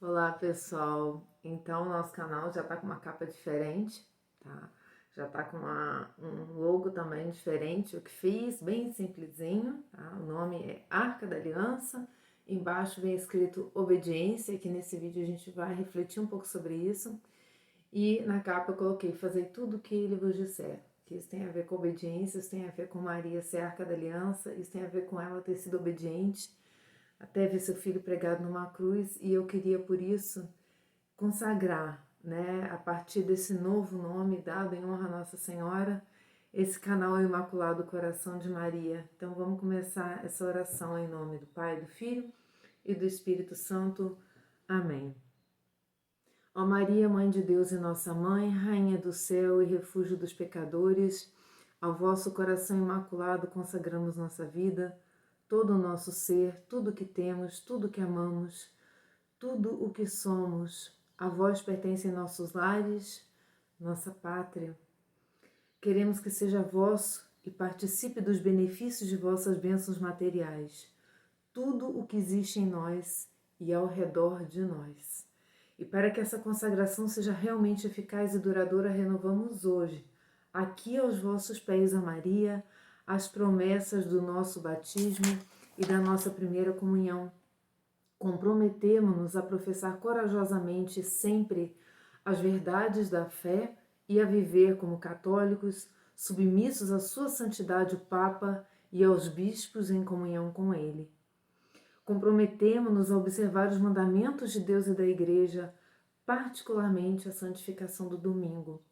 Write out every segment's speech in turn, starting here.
Olá pessoal, então o nosso canal já tá com uma capa diferente, tá? Já tá com um logo também diferente, o que fiz, bem simplesinho, tá? O nome é Arca da Aliança, embaixo vem escrito Obediência, que nesse vídeo a gente vai refletir um pouco sobre isso, e na capa eu coloquei Fazei tudo o que ele vos disser, que isso tem a ver com obediência, isso tem a ver com Maria ser Arca da Aliança, isso tem a ver com ela ter sido obediente, até ver seu filho pregado numa cruz, e eu queria por isso consagrar, né, a partir desse novo nome dado em honra a Nossa Senhora, esse canal é o Imaculado Coração de Maria. Então vamos começar essa oração em nome do Pai, do Filho e do Espírito Santo. Amém. Ó Maria, Mãe de Deus e nossa Mãe, Rainha do céu e refúgio dos pecadores, ao vosso coração imaculado consagramos nossa vida, todo o nosso ser, tudo o que temos, tudo o que amamos, tudo o que somos. A vós pertencem nossos lares, nossa pátria. Queremos que seja vosso e participe dos benefícios de vossas bênçãos materiais, tudo o que existe em nós e ao redor de nós. E para que essa consagração seja realmente eficaz e duradoura, renovamos hoje, aqui aos vossos pés, a Maria, as promessas do nosso batismo e da nossa primeira comunhão. Comprometemo-nos a professar corajosamente sempre as verdades da fé e a viver como católicos, submissos à sua santidade o Papa e aos bispos em comunhão com ele. Comprometemo-nos a observar os mandamentos de Deus e da Igreja, particularmente a santificação do domingo.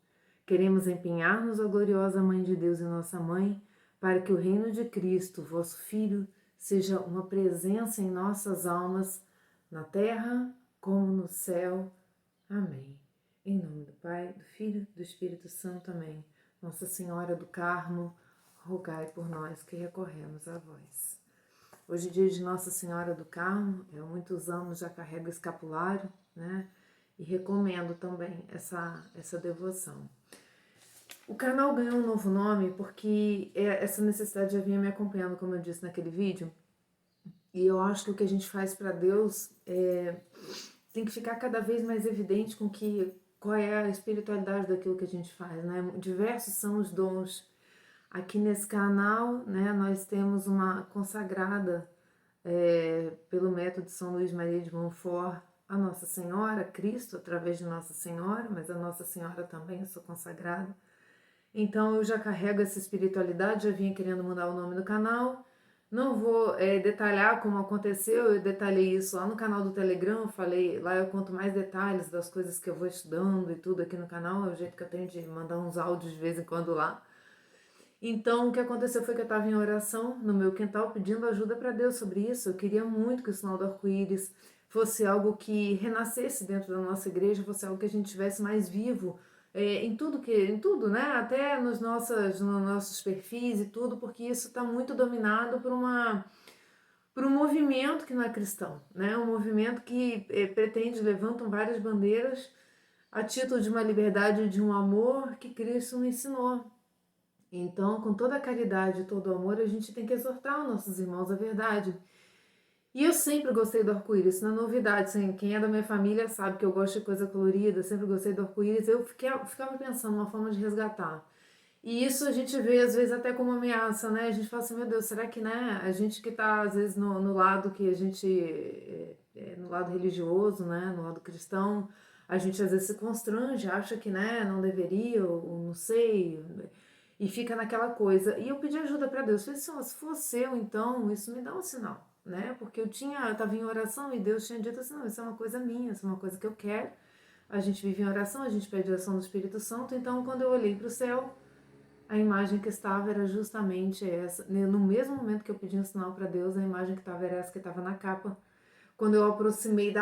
Queremos empenhar-nos, ó gloriosa Mãe de Deus e nossa Mãe, para que o reino de Cristo, vosso Filho, seja uma presença em nossas almas, na terra como no céu. Amém. Em nome do Pai, do Filho e do Espírito Santo. Amém. Nossa Senhora do Carmo, rogai por nós que recorremos a vós. Hoje é dia de Nossa Senhora do Carmo, eu há muitos anos já carrego escapulário, né? E recomendo também essa devoção. O canal ganhou um novo nome porque essa necessidade já vinha me acompanhando, como eu disse naquele vídeo. E eu acho que o que a gente faz para Deus tem que ficar cada vez mais evidente com qual é a espiritualidade daquilo que a gente faz, né? Diversos são os dons. Aqui nesse canal, né, nós temos uma consagrada pelo método de São Luís Maria de Montfort, a Nossa Senhora, Cristo, através de Nossa Senhora, mas a Nossa Senhora também, eu sou consagrada. Então eu já carrego essa espiritualidade, já vinha querendo mudar o nome do canal. Não vou detalhar como aconteceu, eu detalhei isso lá no canal do Telegram, eu falei, lá eu conto mais detalhes das coisas que eu vou estudando e tudo aqui no canal, é o jeito que eu tenho de mandar uns áudios de vez em quando lá. Então, o que aconteceu foi que eu estava em oração no meu quintal pedindo ajuda para Deus sobre isso. Eu queria muito que o sinal do arco-íris fosse algo que renascesse dentro da nossa igreja, fosse algo que a gente tivesse mais vivo em tudo, né? Até nos nossos perfis e tudo, porque isso está muito dominado por um movimento que não é cristão, né? Um movimento que pretende, levantam várias bandeiras a título de uma liberdade e de um amor que Cristo não ensinou. Então, com toda a caridade e todo o amor, a gente tem que exortar os nossos irmãos à verdade. E eu sempre gostei do arco-íris, isso não é novidade. Assim, quem é da minha família sabe que eu gosto de coisa colorida, sempre gostei do arco-íris. Eu ficava pensando uma forma de resgatar. E isso a gente vê, às vezes, até como ameaça, né? A gente fala assim, meu Deus, será que, né? A gente que tá, às vezes, no lado que a gente... no lado religioso, né? No lado cristão, a gente, às vezes, se constrange, acha que, né? Não deveria, ou não sei... E fica naquela coisa. E eu pedi ajuda para Deus. Falei assim, se fosse eu, então, isso me dá um sinal, né? Porque eu estava em oração e Deus tinha dito assim, não, isso é uma coisa minha, isso é uma coisa que eu quero. A gente vive em oração, a gente pede a oração do Espírito Santo. Então, quando eu olhei para o céu, a imagem que estava era justamente essa. No mesmo momento que eu pedi um sinal para Deus, a imagem que estava era essa que estava na capa. Quando eu aproximei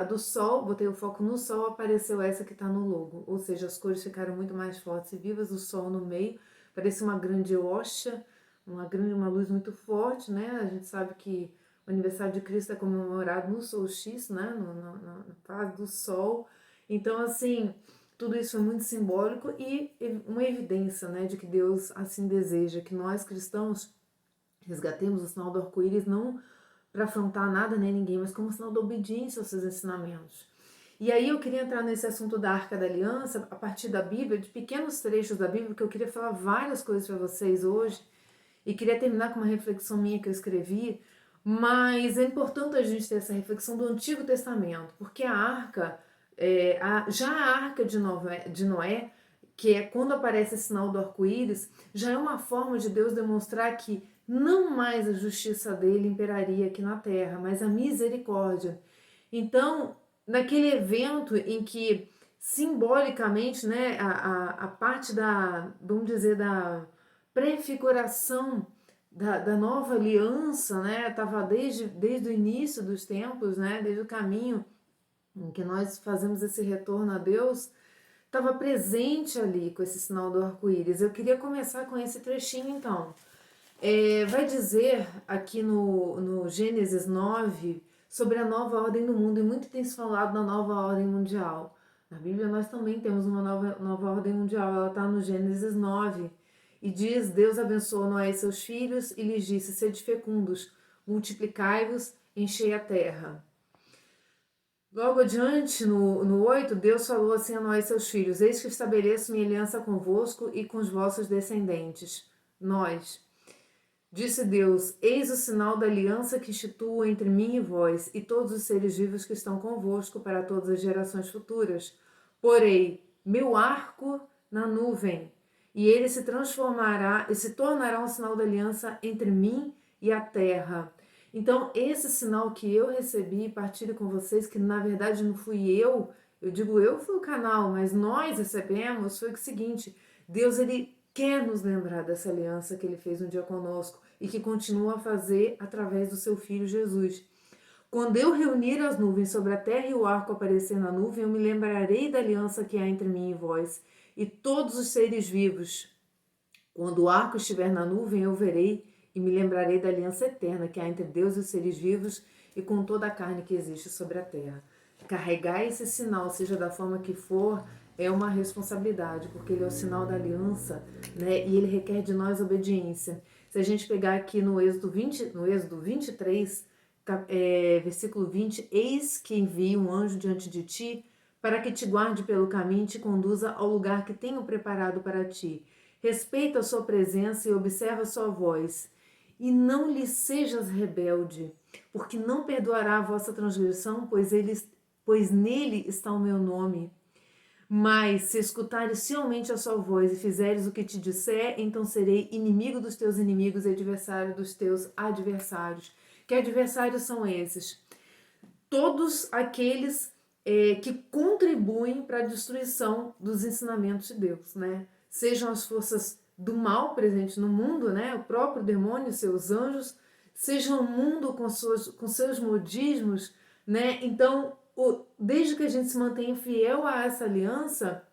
do sol, botei o foco no sol, apareceu essa que está no logo. Ou seja, as cores ficaram muito mais fortes e vivas, o sol no meio, parecia uma grande hoxa, uma luz muito forte, né? A gente sabe que o aniversário de Cristo é comemorado no solstício, né? Na fase do sol. Então, assim, tudo isso é muito simbólico e uma evidência, né, de que Deus assim deseja, que nós cristãos resgatemos o sinal do arco-íris não para afrontar nada nem ninguém, mas como sinal da obediência aos seus ensinamentos. E aí eu queria entrar nesse assunto da Arca da Aliança, a partir da Bíblia, de pequenos trechos da Bíblia, porque eu queria falar várias coisas para vocês hoje, e queria terminar com uma reflexão minha que eu escrevi, mas é importante a gente ter essa reflexão do Antigo Testamento, porque a Arca, já a Arca de Noé, que é quando aparece esse sinal do arco-íris, já é uma forma de Deus demonstrar que não mais a justiça dele imperaria aqui na terra, mas a misericórdia. Então, naquele evento em que simbolicamente, né, a parte da, vamos dizer, da prefiguração da nova aliança, né, estava desde o início dos tempos, né, desde o caminho em que nós fazemos esse retorno a Deus, estava presente ali com esse sinal do arco-íris. Eu queria começar com esse trechinho então. Vai dizer aqui no Gênesis 9 sobre a nova ordem do mundo, e muito tem se falado na nova ordem mundial. Na Bíblia nós também temos uma nova ordem mundial, ela está no Gênesis 9, e diz: Deus abençoou Noé e seus filhos e lhes disse: sede fecundos, multiplicai-vos, enchei a terra. Logo adiante, no 8, Deus falou assim a Noé e seus filhos: eis que estabeleço minha aliança convosco e com os vossos descendentes. Nós. Disse Deus: eis o sinal da aliança que instituo entre mim e vós e todos os seres vivos que estão convosco para todas as gerações futuras. Porei meu arco na nuvem, e ele se transformará e se tornará um sinal da aliança entre mim e a terra. Então, esse sinal que eu recebi e partilho com vocês, que na verdade não fui eu digo eu fui o canal, mas nós recebemos, foi o seguinte: Deus, ele quer nos lembrar dessa aliança que ele fez um dia conosco e que continua a fazer através do seu Filho Jesus. Quando eu reunir as nuvens sobre a terra e o arco aparecer na nuvem, eu me lembrarei da aliança que há entre mim e vós e todos os seres vivos. Quando o arco estiver na nuvem, eu verei e me lembrarei da aliança eterna que há entre Deus e os seres vivos e com toda a carne que existe sobre a terra. Carregar esse sinal, seja da forma que for, é uma responsabilidade, porque ele é o sinal da aliança, né? E ele requer de nós obediência. Se a gente pegar aqui no Êxodo 23, versículo 20, eis que envio um anjo diante de ti, para que te guarde pelo caminho e te conduza ao lugar que tenho preparado para ti. Respeita a sua presença e observa a sua voz, e não lhe sejas rebelde, porque não perdoará a vossa transgressão, pois nele está o meu nome. Mas se escutares fielmente a sua voz e fizeres o que te disser, então serei inimigo dos teus inimigos e adversário dos teus adversários. Que adversários são esses? Todos aqueles que contribuem para a destruição dos ensinamentos de Deus, né? Sejam as forças do mal presentes no mundo, né? O próprio demônio, seus anjos, seja o mundo com seus modismos, né? Então, desde que a gente se mantenha fiel a essa aliança,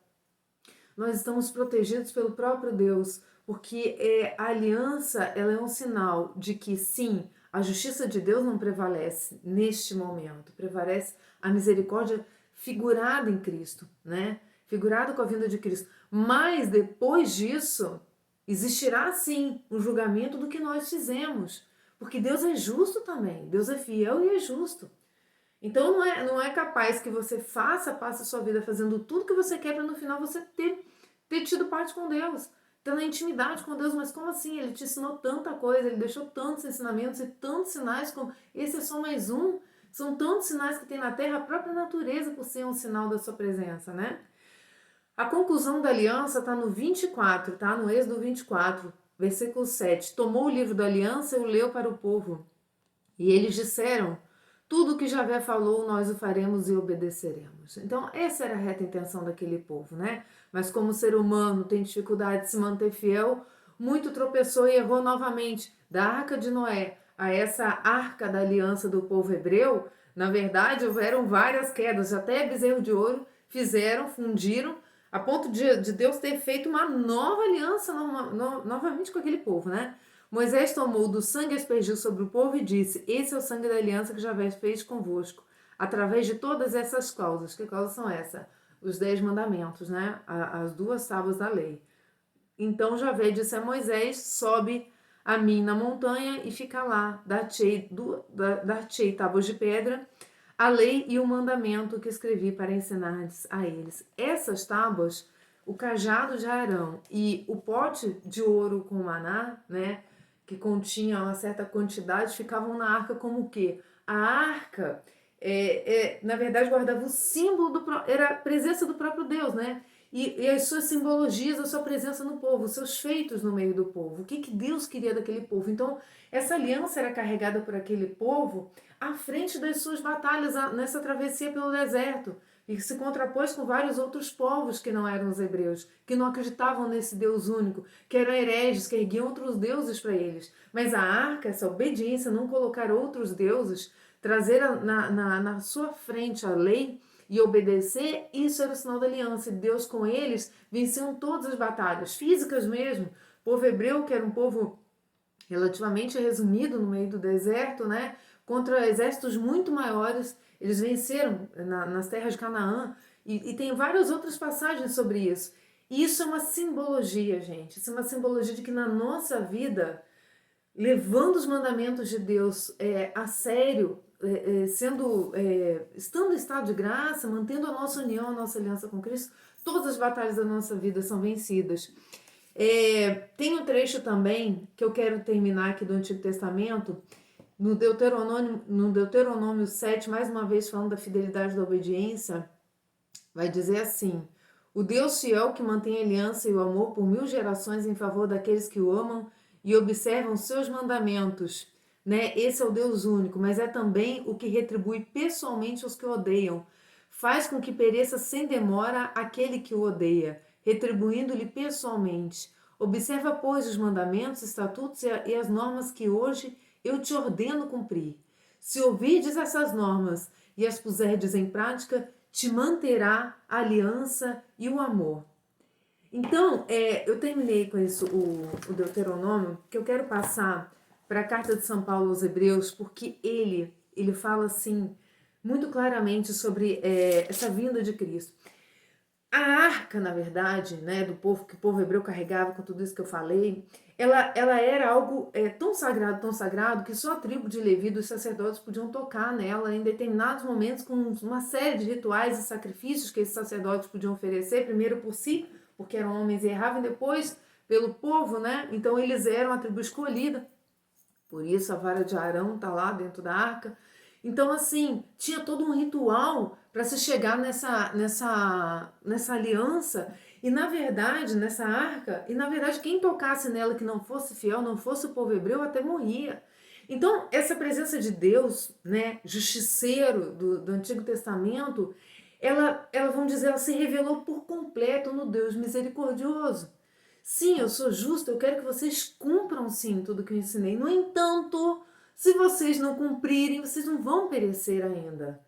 nós estamos protegidos pelo próprio Deus, porque a aliança, ela é um sinal de que sim, a justiça de Deus não prevalece neste momento, prevalece a misericórdia figurada em Cristo, né? Figurada com a vinda de Cristo. Mas depois disso, existirá sim um julgamento do que nós fizemos, porque Deus é justo também, Deus é fiel e é justo. Então não é capaz que você passe a sua vida fazendo tudo que você quer para no final você ter tido parte com Deus, ter na intimidade com Deus. Mas como assim? Ele te ensinou tanta coisa, ele deixou tantos ensinamentos e tantos sinais, como esse é só mais um. São tantos sinais que tem na terra, a própria natureza por ser um sinal da sua presença, né? A conclusão da aliança está no 24, tá? No Êxodo 24, versículo 7. Tomou o livro da aliança e o leu para o povo. E eles disseram: tudo que Javé falou, nós o faremos e obedeceremos. Então, essa era a reta intenção daquele povo, né? Mas como o ser humano tem dificuldade de se manter fiel, muito tropeçou e errou novamente. Da Arca de Noé a essa Arca da Aliança do povo hebreu, na verdade, houveram várias quedas. Até bezerro de ouro fundiram, a ponto de Deus ter feito uma nova aliança novamente com aquele povo, né? Moisés tomou do sangue e aspergiu sobre o povo e disse: esse é o sangue da aliança que Javé fez convosco, através de todas essas causas. Que causas são essas? Os 10 mandamentos, né? As 2 tábuas da lei. Então Javé disse a Moisés: sobe a mim na montanha e fica lá, dar-te-ei tábuas de pedra, a lei e o mandamento que escrevi para ensinar a eles. Essas tábuas, o cajado de Arão e o pote de ouro com maná, né, que continha uma certa quantidade, ficavam na arca como o quê? A arca, na verdade, guardava o símbolo, era a presença do próprio Deus, né? E as suas simbologias, a sua presença no povo, os seus feitos no meio do povo. O que Deus queria daquele povo. Então, essa aliança era carregada por aquele povo à frente das suas batalhas nessa travessia pelo deserto. E se contrapôs com vários outros povos que não eram os hebreus, que não acreditavam nesse Deus único, que eram hereges, que erguiam outros deuses para eles. Mas a arca, essa obediência, não colocar outros deuses, trazer na sua frente a lei e obedecer, isso era o sinal da aliança. E Deus com eles venciam todas as batalhas, físicas mesmo. O povo hebreu, que era um povo relativamente resumido no meio do deserto, né? Contra exércitos muito maiores, eles venceram nas terras de Canaã. E tem várias outras passagens sobre isso. E isso é uma simbologia, gente. Isso é uma simbologia de que na nossa vida, levando os mandamentos de Deus a sério, estando em estado de graça, mantendo a nossa união, a nossa aliança com Cristo, todas as batalhas da nossa vida são vencidas. Tem um trecho também que eu quero terminar aqui do Antigo Testamento, no Deuteronômio 7, mais uma vez falando da fidelidade da obediência, vai dizer assim: o Deus fiel que mantém a aliança e o amor por 1000 gerações em favor daqueles que o amam e observam seus mandamentos, né? Esse é o Deus único, mas é também o que retribui pessoalmente os que o odeiam. Faz com que pereça sem demora aquele que o odeia, retribuindo-lhe pessoalmente. Observa, pois, os mandamentos, estatutos e as normas que hoje eu te ordeno cumprir. Se ouvirdes essas normas e as puserdes em prática, te manterá a aliança e o amor. Então, eu terminei com isso, o Deuteronômio, que eu quero passar para a carta de São Paulo aos Hebreus, porque ele fala assim, muito claramente sobre essa vinda de Cristo. A arca, na verdade, né, do povo, que o povo hebreu carregava com tudo isso que eu falei, ela era algo tão sagrado, que só a tribo de Levi, dos sacerdotes, podiam tocar nela em determinados momentos, com uma série de rituais e sacrifícios que esses sacerdotes podiam oferecer, primeiro por si, porque eram homens e erravam, e depois pelo povo, né? Então eles eram a tribo escolhida. Por isso a vara de Arão está lá dentro da arca. Então, assim, tinha todo um ritual para se chegar nessa aliança. E, na verdade, nessa arca, e, na verdade, quem tocasse nela que não fosse fiel, não fosse o povo hebreu, até morria. Então, essa presença de Deus, né, justiceiro do Antigo Testamento, ela, vamos dizer, ela se revelou por completo no Deus misericordioso. Sim, eu sou justa, eu quero que vocês cumpram sim tudo que eu ensinei. No entanto, se vocês não cumprirem, vocês não vão perecer ainda.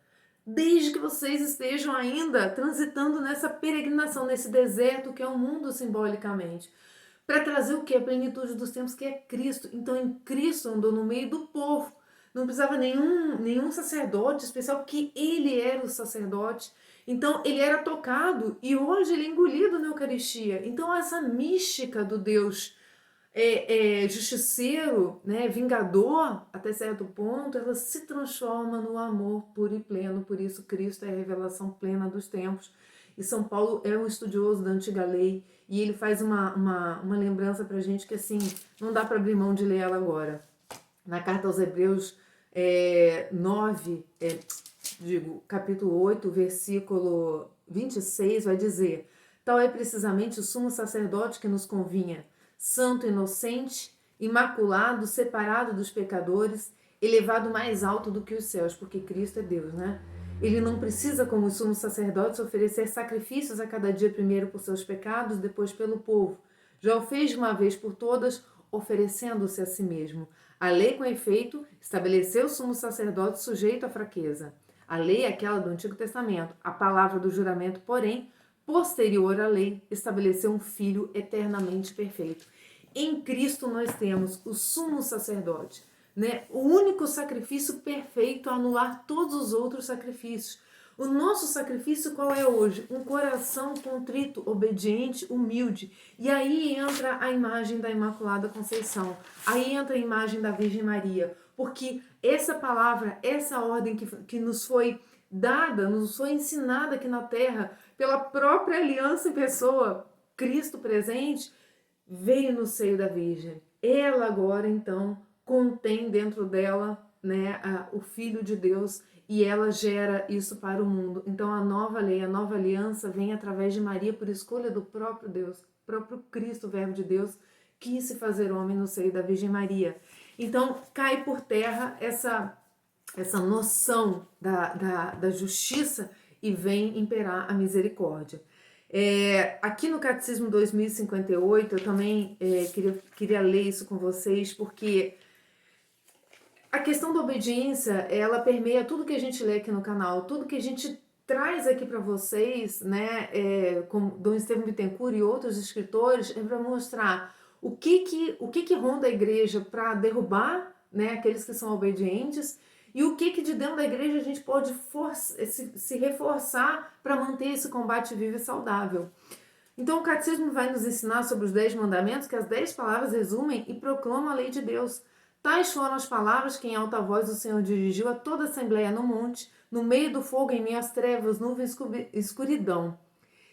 Desde que vocês estejam ainda transitando nessa peregrinação, nesse deserto que é o mundo simbolicamente. Para trazer o que? A plenitude dos tempos, que é Cristo. Então, em Cristo andou no meio do povo. Não precisava nenhum sacerdote especial, porque ele era o sacerdote. Então, ele era tocado e hoje ele é engolido na Eucaristia. Então, essa mística do Deus justiceiro, né, vingador, até certo ponto, ela se transforma no amor puro e pleno. Por isso, Cristo é a revelação plena dos tempos. E São Paulo é um estudioso da antiga lei e ele faz uma lembrança para a gente que, assim, não dá para abrir mão de ler ela agora. Na carta aos Hebreus 9, capítulo 8, versículo 26, vai dizer: tal é precisamente o sumo sacerdote que nos convinha, santo, inocente, imaculado, separado dos pecadores, elevado mais alto do que os céus, porque Cristo é Deus, né? Ele não precisa, como os sumos sacerdotes, oferecer sacrifícios a cada dia, primeiro por seus pecados, depois pelo povo. Já o fez de uma vez por todas, oferecendo-se a si mesmo. A lei, com efeito, estabeleceu o sumo sacerdote sujeito à fraqueza. A lei é aquela do Antigo Testamento. A palavra do juramento, porém, posterior à lei, estabeleceu um filho eternamente perfeito. Em Cristo nós temos o sumo sacerdote, né? O único sacrifício perfeito a anular todos os outros sacrifícios. O nosso sacrifício qual é hoje? Um coração contrito, obediente, humilde. E aí entra a imagem da Imaculada Conceição. Aí entra a imagem da Virgem Maria. Porque essa palavra, essa ordem que nos foi dada, nos foi ensinada aqui na Terra, pela própria aliança em pessoa, Cristo presente, veio no seio da Virgem. Ela agora, então, contém dentro dela, né, o Filho de Deus, e ela gera isso para o mundo. Então a nova lei, a nova aliança vem através de Maria por escolha do próprio Deus, próprio Cristo, o Verbo de Deus, quis se fazer homem no seio da Virgem Maria. Então cai por terra essa noção da justiça e vem imperar a misericórdia. Aqui no Catecismo 2058, eu também queria ler isso com vocês, porque a questão da obediência, ela permeia tudo que a gente lê aqui no canal, tudo que a gente traz aqui para vocês, né, como Dom Estevão Bittencourt e outros escritores, é para mostrar o que ronda a igreja para derrubar, né, aqueles que são obedientes, e o que de dentro da igreja a gente pode se reforçar para manter esse combate vivo e saudável. Então o Catecismo vai nos ensinar sobre os 10 mandamentos, que as 10 palavras resumem e proclamam a lei de Deus. Tais foram as palavras que em alta voz o Senhor dirigiu a toda a assembleia no monte, no meio do fogo, em meio às trevas, nuvens e escuridão.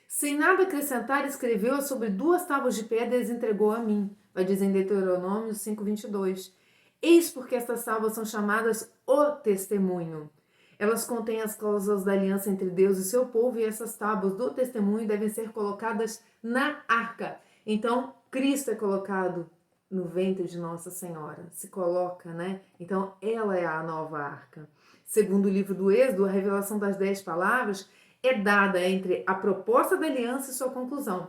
Sem nada acrescentar, escreveu sobre 2 tábuas de pedra e as entregou a mim. Vai dizer em Deuteronômio 5:22. Eis porque estas tábuas são chamadas o testemunho. Elas contêm as cláusulas da aliança entre Deus e seu povo, e essas tábuas do testemunho devem ser colocadas na arca. Então, Cristo é colocado no ventre de Nossa Senhora, se coloca, né? Então, ela é a nova arca. Segundo o livro do Êxodo, a revelação das 10 palavras é dada entre a proposta da aliança e sua conclusão.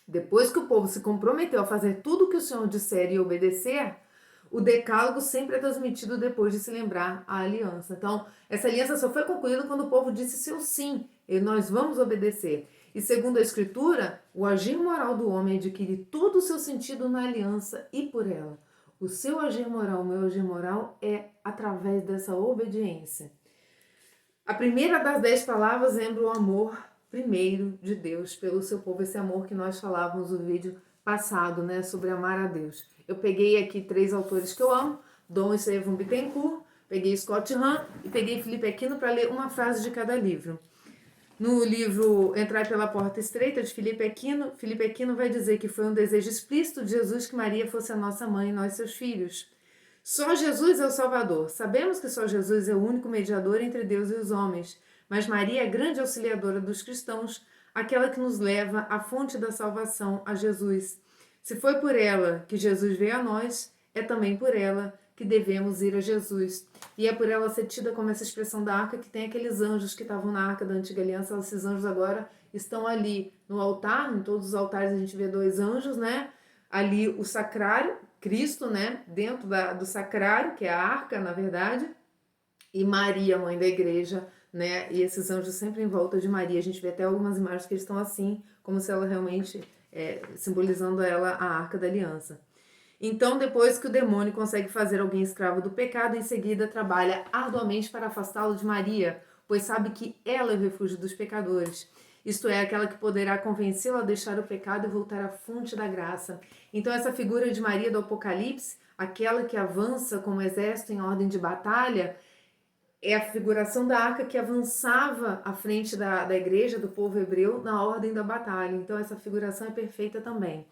Depois que o povo se comprometeu a fazer tudo o que o Senhor disser e obedecer, o decálogo sempre é transmitido depois de se lembrar a aliança. Então, essa aliança só foi concluída quando o povo disse seu sim, e nós vamos obedecer. E segundo a Escritura, o agir moral do homem adquire todo o seu sentido na aliança e por ela. O seu agir moral, o meu agir moral é através dessa obediência. A primeira das 10 palavras lembra o amor primeiro de Deus pelo seu povo, esse amor que nós falávamos no vídeo passado, né, sobre amar a Deus. Eu peguei aqui 3 autores que eu amo, Dom Estevão Bittencourt, peguei Scott Hahn e peguei Felipe Aquino para ler uma frase de cada livro. No livro Entrai pela Porta Estreita, de Felipe Aquino vai dizer que foi um desejo explícito de Jesus que Maria fosse a nossa mãe e nós seus filhos. Só Jesus é o Salvador. Sabemos que só Jesus é o único mediador entre Deus e os homens, mas Maria é a grande auxiliadora dos cristãos, aquela que nos leva à fonte da salvação, a Jesus. Se foi por ela que Jesus veio a nós, é também por ela que devemos ir a Jesus. E é por ela ser tida como essa expressão da arca que tem aqueles anjos que estavam na arca da antiga aliança. Esses anjos agora estão ali no altar, em todos os altares a gente vê 2 anjos, né? Ali o sacrário, Cristo, né? Dentro do sacrário, que é a arca, na verdade, e Maria, mãe da igreja, né? E esses anjos sempre em volta de Maria. A gente vê até algumas imagens que eles estão assim, como se ela realmente, simbolizando ela a arca da aliança. Então, depois que o demônio consegue fazer alguém escravo do pecado, em seguida trabalha arduamente para afastá-lo de Maria, pois sabe que ela é o refúgio dos pecadores. Isto é, aquela que poderá convencê-lo a deixar o pecado e voltar à fonte da graça. Então, essa figura de Maria do Apocalipse, aquela que avança como exército em ordem de batalha, é a figuração da arca que avançava à frente da igreja, do povo hebreu, na ordem da batalha. Então, essa figuração é perfeita também.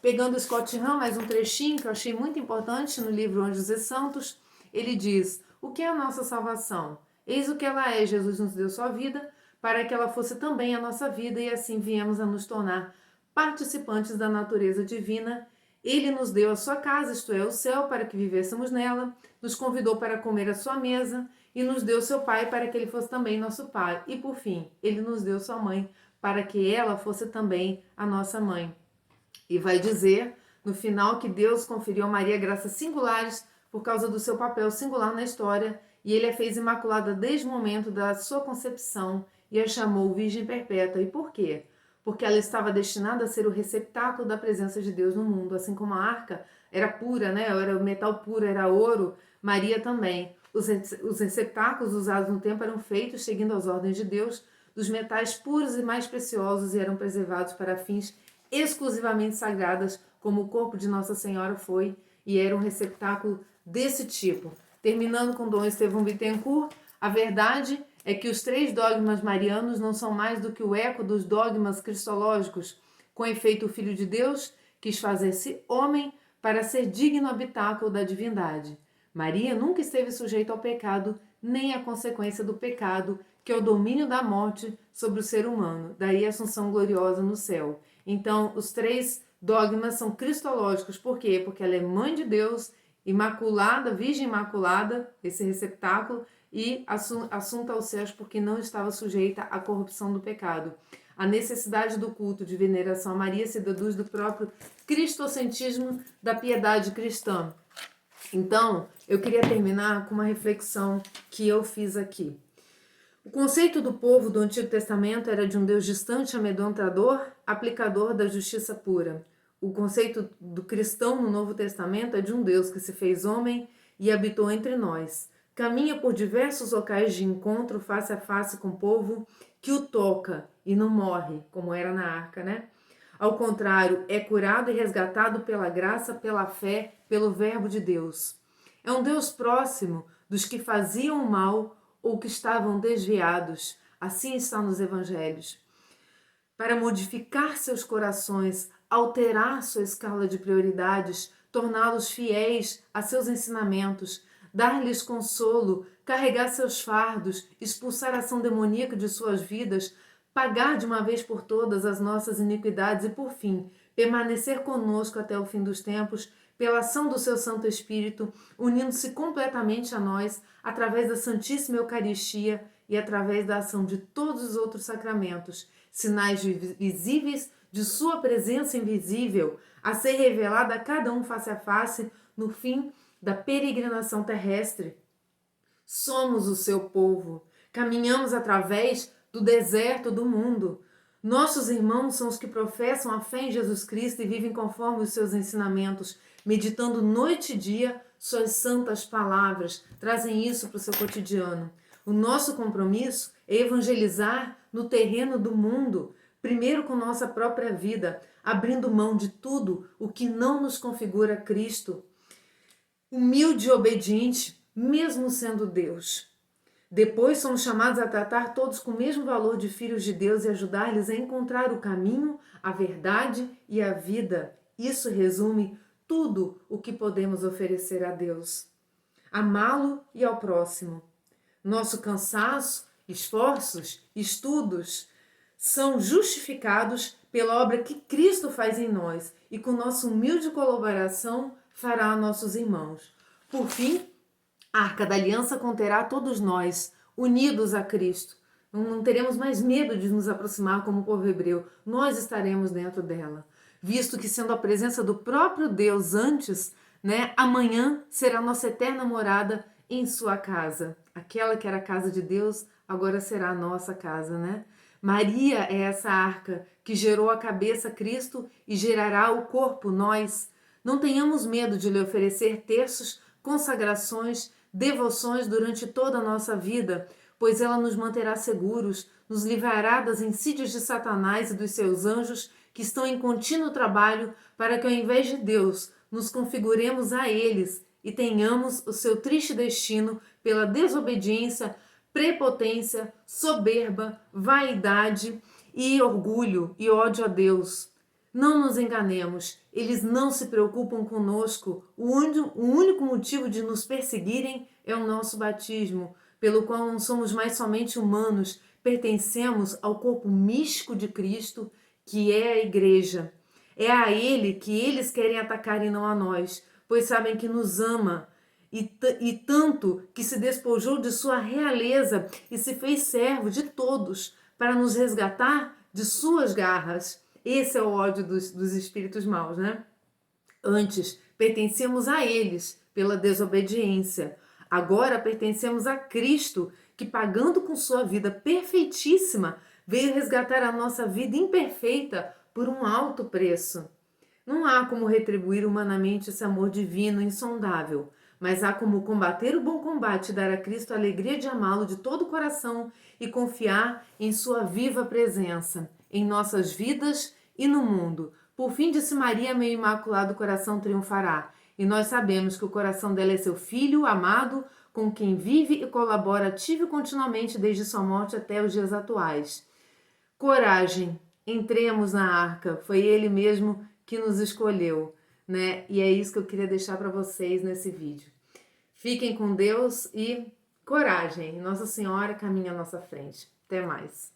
Pegando Scott Hahn, mais um trechinho que eu achei muito importante no livro Anjos e Santos, ele diz: o que é a nossa salvação? Eis o que ela é, Jesus nos deu sua vida, para que ela fosse também a nossa vida, e assim viemos a nos tornar participantes da natureza divina. Ele nos deu a sua casa, isto é, o céu, para que vivêssemos nela, nos convidou para comer à sua mesa, e nos deu seu Pai para que ele fosse também nosso Pai. E por fim, ele nos deu sua mãe, para que ela fosse também a nossa mãe. E vai dizer, no final, que Deus conferiu a Maria graças singulares por causa do seu papel singular na história, e ele a fez imaculada desde o momento da sua concepção e a chamou Virgem Perpétua. E por quê? Porque ela estava destinada a ser o receptáculo da presença de Deus no mundo, assim como a arca era pura, né? Era metal puro, era ouro, Maria também. Os receptáculos usados no templo eram feitos seguindo as ordens de Deus, dos metais puros e mais preciosos, e eram preservados para fins exclusivamente sagrados, como o corpo de Nossa Senhora foi, e era um receptáculo desse tipo. Terminando com Dom Estevão Bittencourt, a verdade é que os 3 dogmas marianos não são mais do que o eco dos dogmas cristológicos. Com efeito, o Filho de Deus quis fazer-se homem para ser digno habitáculo da divindade. Maria nunca esteve sujeita ao pecado, nem à consequência do pecado, que é o domínio da morte sobre o ser humano. Daí a assunção gloriosa no céu. Então, os 3 dogmas são cristológicos. Por quê? Porque ela é mãe de Deus, imaculada, virgem imaculada, esse receptáculo, e assunta aos céus porque não estava sujeita à corrupção do pecado. A necessidade do culto de veneração a Maria se deduz do próprio cristocentrismo da piedade cristã. Então, eu queria terminar com uma reflexão que eu fiz aqui. O conceito do povo do Antigo Testamento era de um Deus distante, amedrontador, aplicador da justiça pura. O conceito do cristão no Novo Testamento é de um Deus que se fez homem e habitou entre nós. Caminha por diversos locais de encontro face a face com o povo que o toca e não morre, como era na arca, né? Ao contrário, é curado e resgatado pela graça, pela fé, pelo verbo de Deus. É um Deus próximo dos que faziam o mal ou que estavam desviados. Assim está nos evangelhos. Para modificar seus corações, alterar sua escala de prioridades, torná-los fiéis a seus ensinamentos, dar-lhes consolo, carregar seus fardos, expulsar a ação demoníaca de suas vidas, pagar de uma vez por todas as nossas iniquidades e, por fim, permanecer conosco até o fim dos tempos, pela ação do seu Santo Espírito, unindo-se completamente a nós através da Santíssima Eucaristia e através da ação de todos os outros sacramentos, sinais visíveis de sua presença invisível, a ser revelada a cada um face a face no fim da peregrinação terrestre. Somos o seu povo, caminhamos através do deserto do mundo. Nossos irmãos são os que professam a fé em Jesus Cristo e vivem conforme os seus ensinamentos, meditando noite e dia suas santas palavras, trazem isso para o seu cotidiano. O nosso compromisso é evangelizar no terreno do mundo, primeiro com nossa própria vida, abrindo mão de tudo o que não nos configura Cristo. Humilde e obediente, mesmo sendo Deus. Depois somos chamados a tratar todos com o mesmo valor de filhos de Deus e ajudar-lhes a encontrar o caminho, a verdade e a vida. Isso resume tudo o que podemos oferecer a Deus. Amá-lo e ao próximo. Nosso cansaço, esforços, estudos são justificados pela obra que Cristo faz em nós e com nossa humilde colaboração fará a nossos irmãos. Por fim, a Arca da Aliança conterá todos nós, unidos a Cristo. Não teremos mais medo de nos aproximar como o povo hebreu. Nós estaremos dentro dela. Visto que, sendo a presença do próprio Deus antes, amanhã será nossa eterna morada em sua casa. Aquela que era a casa de Deus, agora será a nossa casa, né? Maria é essa arca que gerou a cabeça Cristo e gerará o corpo nós. Não tenhamos medo de lhe oferecer terços, consagrações, devoções durante toda a nossa vida, pois ela nos manterá seguros, nos livrará das insídias de Satanás e dos seus anjos que estão em contínuo trabalho para que, ao invés de Deus, nos configuremos a eles e tenhamos o seu triste destino pela desobediência, prepotência, soberba, vaidade e orgulho e ódio a Deus. Não nos enganemos, eles não se preocupam conosco. O único motivo de nos perseguirem é o nosso batismo, pelo qual não somos mais somente humanos, pertencemos ao corpo místico de Cristo, que é a Igreja. É a Ele que eles querem atacar e não a nós, pois sabem que nos ama e tanto que se despojou de sua realeza e se fez servo de todos para nos resgatar de suas garras. Esse é o ódio dos espíritos maus, né? Antes, pertencíamos a eles pela desobediência. Agora pertencemos a Cristo, que pagando com sua vida perfeitíssima, veio resgatar a nossa vida imperfeita por um alto preço. Não há como retribuir humanamente esse amor divino insondável, mas há como combater o bom combate e dar a Cristo a alegria de amá-lo de todo o coração e confiar em sua viva presença em nossas vidas e no mundo. Por fim, disse Maria, meu imaculado coração triunfará. E nós sabemos que o coração dela é seu filho amado, com quem vive e colabora ativa e continuamente desde sua morte até os dias atuais. Coragem, entremos na arca. Foi ele mesmo que nos escolheu, né? E é isso que eu queria deixar para vocês nesse vídeo. Fiquem com Deus e coragem. Nossa Senhora caminha à nossa frente. Até mais.